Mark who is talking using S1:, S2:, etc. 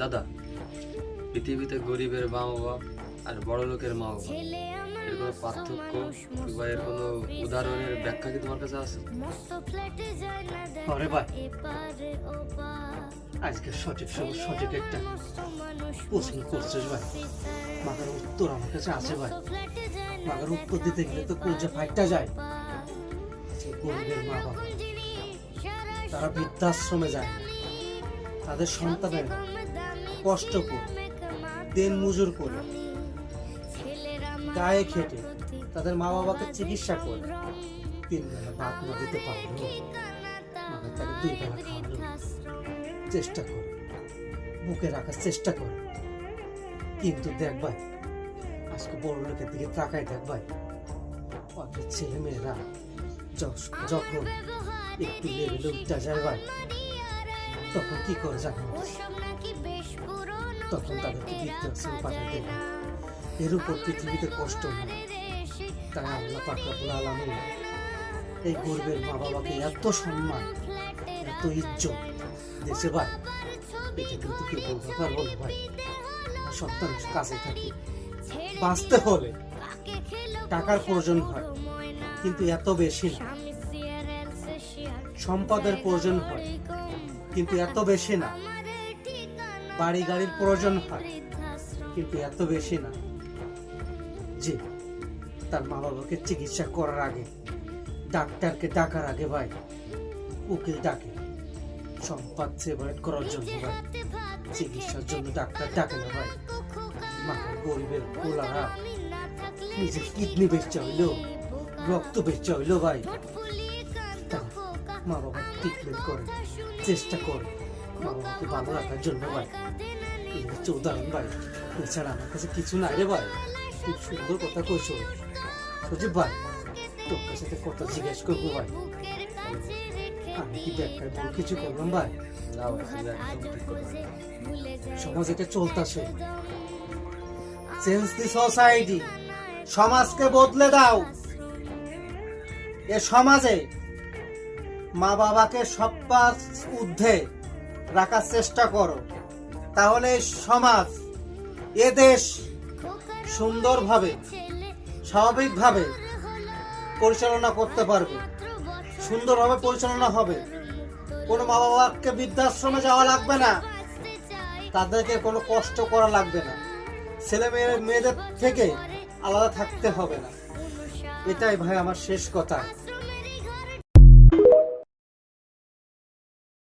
S1: দাদা, পৃথিবীতে গরিবের মা বাবা আর বড় লোকের মা বাবা এর কোনো পার্থক্য বা এর কোনো উদাহরণের ব্যাখ্যা কি তোমার কাছে আছে?
S2: আরে ভাই, আজকে সঠিক একটা প্রশ্ন করছিস ভাই। মাগার উত্তর আমার কাছে আছে ভাই। মাগার উত্তর দিতে গেলে তো কলজা ফাইটটা যায়। যে গরিবের মা বাবা তারা বৃদ্ধাশ্রমে যায় না, তাদের সন্তানের কষ্ট করে দিন মজুর করে গায়ে খেটে তাদের মা বাবাকে চিকিৎসা করে 3 বেলা ভাত না দিতে পারলো, মাকে তাকে 2 বেলা খাওয়ানো চেষ্টা করে, বুকে রাখার চেষ্টা করে। কিন্তু দেখ ভাই, আজকে বড় লোকের দিকে তাকাই দেখ ভাই, ওদের ছেলে মেয়েরা যখন একটু লেভেলে উঠতে যায় ভাই, তখন কি করে জানো? তখন তাদেরকে বৃদ্ধাশ্রমে পাঠিয়ে দেবে। এর উপর পৃথিবীতে কষ্ট নেই। তাই আল্লাহ পাক রব্বুল আলামিন এই গরিবের মা বাবাকে এত সম্মান, এত ইজ্জত দিয়েছে ভাই, এটা কিন্তু কেউ বলতে পারবো না ভাই। সন্তানের কাছে থাকি, বাঁচতে হলে টাকার প্রয়োজন হয়, কিন্তু এত বেশি না। সম্পদের প্রয়োজন হয়, কিন্তু এত বেশি না। বাড়ি গাড়ির প্রয়োজন হয়, কিন্তু এত বেশি না। জি, তার মা বাবাকে চিকিৎসা করার আগে, ডাক্তারকে ডাকার আগে ভাই, উকিল ডাকে সম্পদ সেভারেট করার জন্য ভাই, চিকিৎসার জন্য ডাক্তার ডাকে না ভাই। গরিবের পোলারা নিজের কিডনি বেচা হইলো, রক্ত বেচা হইলো ভাই, তারা মা বাবার ট্রিটমেন্ট করে, চেষ্টা করে মা বাবাকে ভালো রাখার জন্য ভাই। এই হচ্ছে উদাহরণ ভাই। এছাড়া আমার কাছে কিছু নাই রে ভাই। খুব সুন্দর কথা কইছো সজীব ভাই, তোর কাছে কথা জিজ্ঞেস করবো ভাই। আমি কি ব্যাখ্যায় ভুল কিছু করলাম ভাই?
S1: না ভাই, তুমি একদম ঠিক কথা বলেছো।
S2: সমাজ এটা চলতেছে, চেঞ্জ দি সোসাইটি, সমাজকে বদলে দাও। এ সমাজে মা বাবাকে সবার ঊর্ধ্বে রাখার চেষ্টা করো, তাহলে সমাজ, এ দেশ সুন্দরভাবে স্বাভাবিকভাবে পরিচালনা করতে পারবে, সুন্দরভাবে পরিচালনা হবে। কোনো মা বাবাকে বৃদ্ধাশ্রমে যাওয়া লাগবে না, তাদেরকে কোনো কষ্ট করা লাগবে না, ছেলে মেয়েদের থেকে আলাদা থাকতে হবে না। এটাই ভাই আমার শেষ কথা।